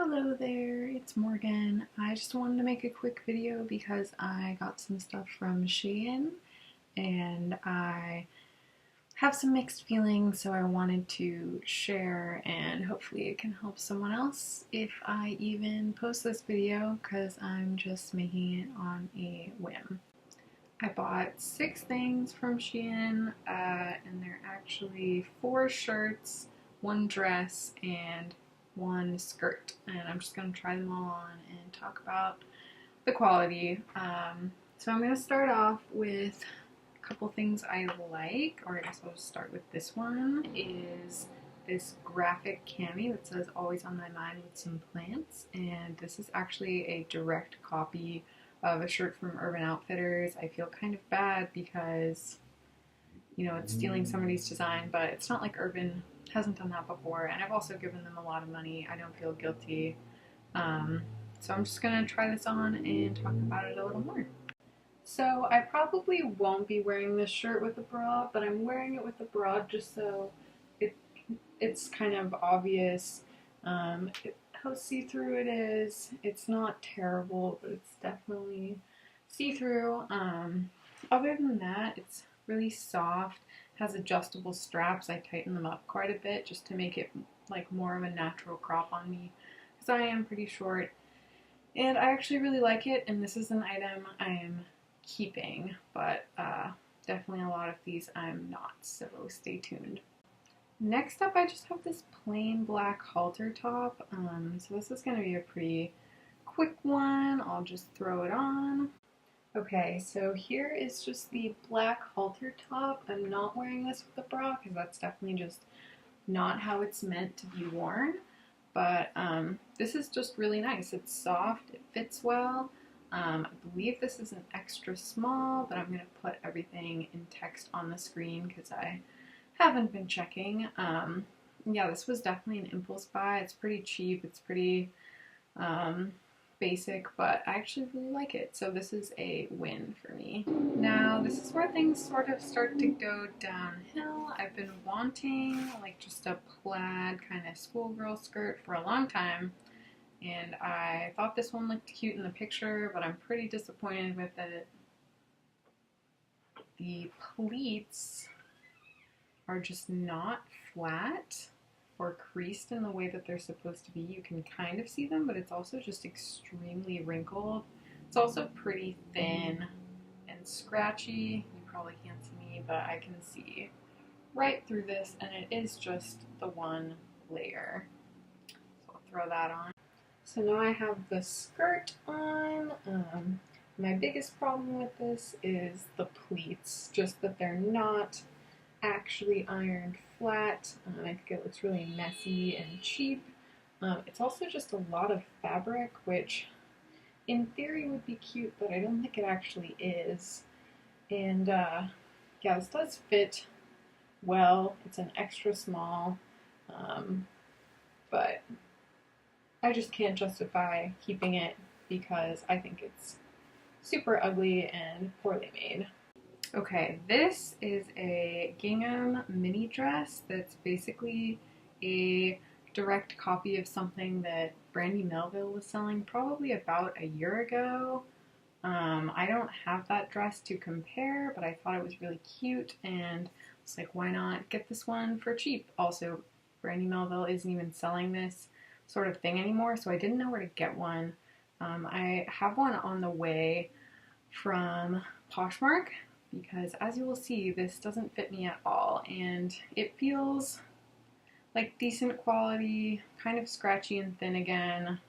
Hello there, it's Morgan. I just wanted to make a quick video because I got some stuff from Shein and I have some mixed feelings, so I wanted to share and hopefully it can help someone else if I even post this video because I'm just making it on a whim. I bought 6 things from Shein and they're actually 4 shirts, 1 dress, and 1 skirt, and I'm just going to try them all on and talk about the quality. So I'm going to start off with a couple things I like, or I guess I'll just start with this one. Is this graphic cami that says always on my mind with some plants, and this is actually a direct copy of a shirt from Urban Outfitters. I feel kind of bad because, you know, it's stealing somebody's design, but it's not like Urban hasn't done that before, and I've also given them a lot of money. I don't feel guilty. So I'm just gonna try this on and talk about it a little more. So I probably won't be wearing this shirt with a bra, but I'm wearing it with a bra just so it's kind of obvious how see-through it is. It's not terrible, but it's definitely see-through. Other than that, it's really soft, has adjustable straps. I tighten them up quite a bit just to make it like more of a natural crop on me because I am pretty short, and I actually really like it, and this is an item I am keeping, but definitely a lot of these I'm not, so stay tuned. Next up, I just have this plain black halter top. So this is going to be a pretty quick one. I'll just throw it on. Okay, so here is just the black halter top. I'm not wearing this with a bra because that's definitely just not how it's meant to be worn. But this is just really nice. It's soft, it fits well. I believe this is an extra small, but I'm going to put everything in text on the screen because I haven't been checking. Yeah, this was definitely an impulse buy. It's pretty cheap, it's pretty basic, but I actually really like it, so this is a win for me. Now, this is where things sort of start to go downhill. I've been wanting like just a plaid kind of schoolgirl skirt for a long time, and I thought this one looked cute in the picture, but I'm pretty disappointed with it. The pleats are just not flat or creased in the way that they're supposed to be. You can kind of see them, but it's also just extremely wrinkled. It's also pretty thin and scratchy. You probably can't see me, but I can see right through this, and it is just the one layer. So I'll throw that on. So now I have the skirt on. My biggest problem with this is the pleats, just that they're not actually ironed flat. I think it looks really messy and cheap. It's also just a lot of fabric, which in theory would be cute, but I don't think it actually is. And yeah, this does fit well. It's an extra small, but I just can't justify keeping it because I think it's super ugly and poorly made. Okay, this is a Gingham mini dress that's basically a direct copy of something that Brandy Melville was selling probably about a year ago. I don't have that dress to compare, but I thought it was really cute, and I was like, why not get this one for cheap? Also, Brandy Melville isn't even selling this sort of thing anymore, so I didn't know where to get one. I have one on the way from Poshmark, because as you will see, this doesn't fit me at all, and it feels like decent quality, kind of scratchy and thin again,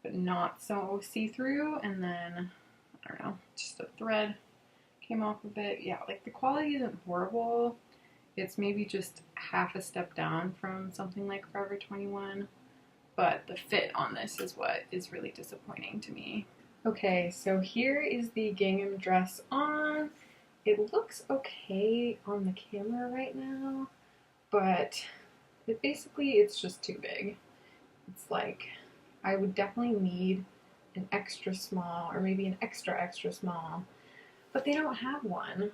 but not so see-through. And then, I don't know, just a thread came off of it. Yeah, like the quality isn't horrible. It's maybe just half a step down from something like Forever 21, but the fit on this is what is really disappointing to me. Okay, so here is the gingham dress on. It looks okay on the camera right now, but it's just too big. It's like, I would definitely need an extra small, or maybe an extra small, but they don't have one.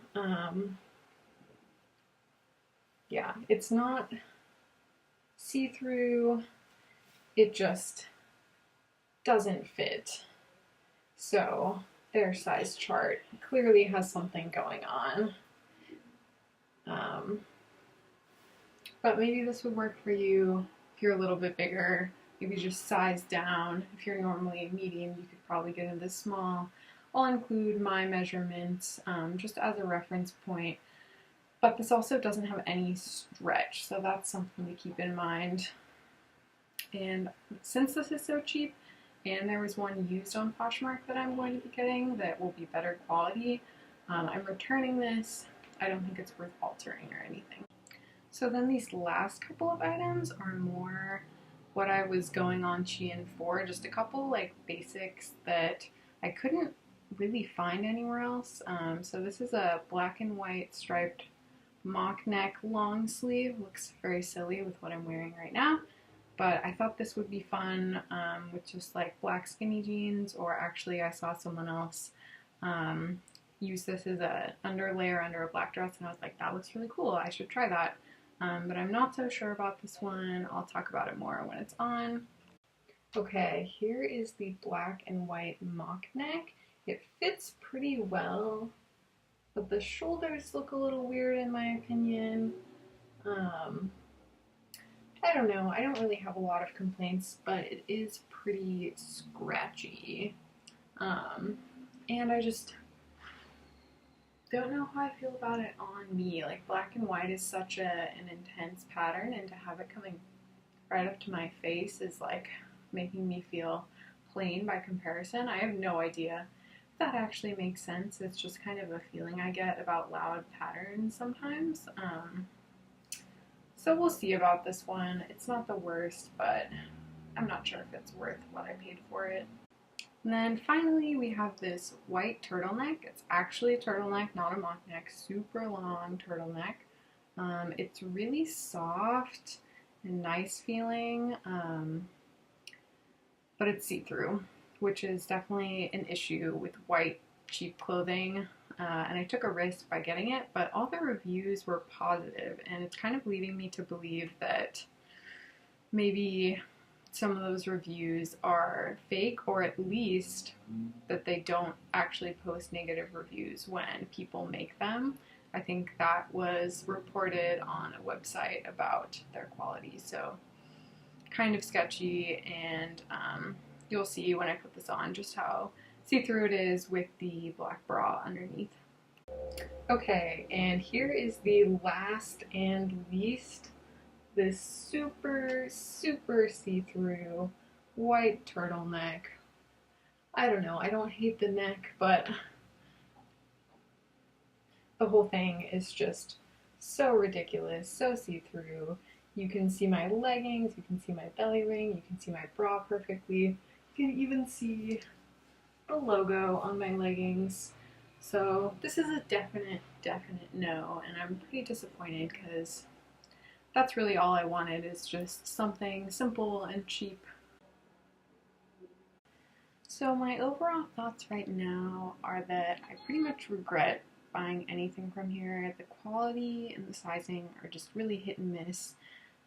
Yeah, it's not see-through, it just doesn't fit. So their size chart clearly has something going on. But maybe this would work for you if you're a little bit bigger. Maybe just size down. If you're normally a medium, you could probably get into small. I'll include my measurements just as a reference point. But this also doesn't have any stretch, so that's something to keep in mind. And since this is so cheap, and there was one used on Poshmark that I'm going to be getting that will be better quality, I'm returning this. I don't think it's worth altering or anything. So then these last couple of items are more what I was going on Shein for, just a couple like basics that I couldn't really find anywhere else. So this is a black and white striped mock neck long sleeve. Looks very silly with what I'm wearing right now, but I thought this would be fun with just like black skinny jeans, or actually I saw someone else use this as a underlayer under a black dress, and I was like, that looks really cool, I should try that. But I'm not so sure about this one. I'll talk about it more when it's on. Okay, here is the black and white mock neck. It fits pretty well, but the shoulders look a little weird in my opinion. I don't know, I don't really have a lot of complaints, but it is pretty scratchy. And I just don't know how I feel about it on me. Like, black and white is such an intense pattern, and to have it coming right up to my face is like making me feel plain by comparison. I have no idea if that actually makes sense. It's just kind of a feeling I get about loud patterns sometimes. So we'll see about this one. It's not the worst, but I'm not sure if it's worth what I paid for it. And then finally we have this white turtleneck. It's actually a turtleneck, not a mock neck, super long turtleneck. It's really soft and nice feeling, but it's see-through, which is definitely an issue with white cheap clothing. And I took a risk by getting it, but all the reviews were positive, and it's kind of leading me to believe that maybe some of those reviews are fake, or at least that they don't actually post negative reviews when people make them. I think that was reported on a website about their quality, so kind of sketchy, and you'll see when I put this on just how see-through it is with the black bra underneath. Okay, and here is the last and least, this super see-through white turtleneck. I don't know, I don't hate the neck, but the whole thing is just so ridiculous, so see-through. You can see my leggings, you can see my belly ring, you can see my bra perfectly. You can even see the logo on my leggings. So this is a definite no, and I'm pretty disappointed because that's really all I wanted, is just something simple and cheap. So my overall thoughts right now are that I pretty much regret buying anything from here. The quality and the sizing are just really hit and miss.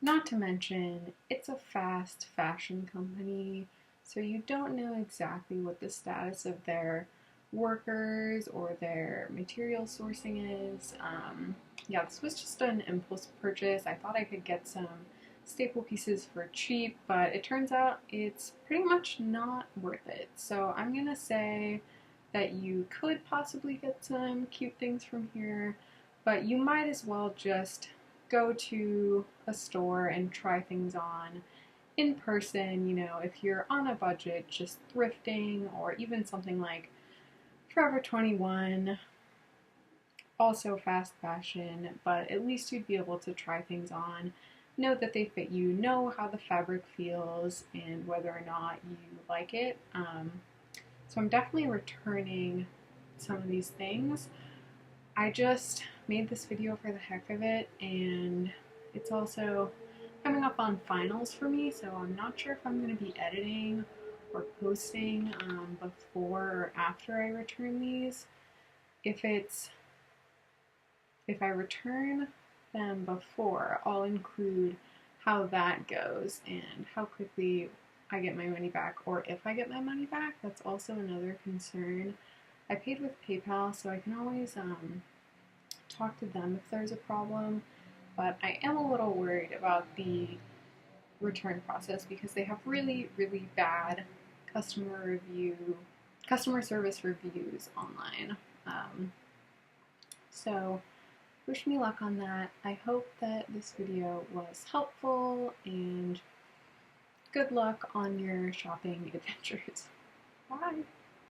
Not to mention, it's a fast fashion company, so you don't know exactly what the status of their workers or their material sourcing is. Yeah, this was just an impulse purchase. I thought I could get some staple pieces for cheap, but it turns out it's pretty much not worth it. So I'm gonna say that you could possibly get some cute things from here, but you might as well just go to a store and try things on in person. You know, if you're on a budget, just thrifting, or even something like Forever 21, also fast fashion, but at least you'd be able to try things on, know that they fit you, know how the fabric feels, and whether or not you like it. So I'm definitely returning some of these things. I just made this video for the heck of it, and it's also coming up on finals for me, so I'm not sure if I'm going to be editing or posting before or after I return these. If I return them before, I'll include how that goes and how quickly I get my money back, or if I get my money back. That's also another concern. I paid with PayPal, so I can always talk to them if there's a problem, but I am a little worried about the return process because they have really, really bad customer service reviews online. So wish me luck on that. I hope that this video was helpful, and good luck on your shopping adventures. Bye!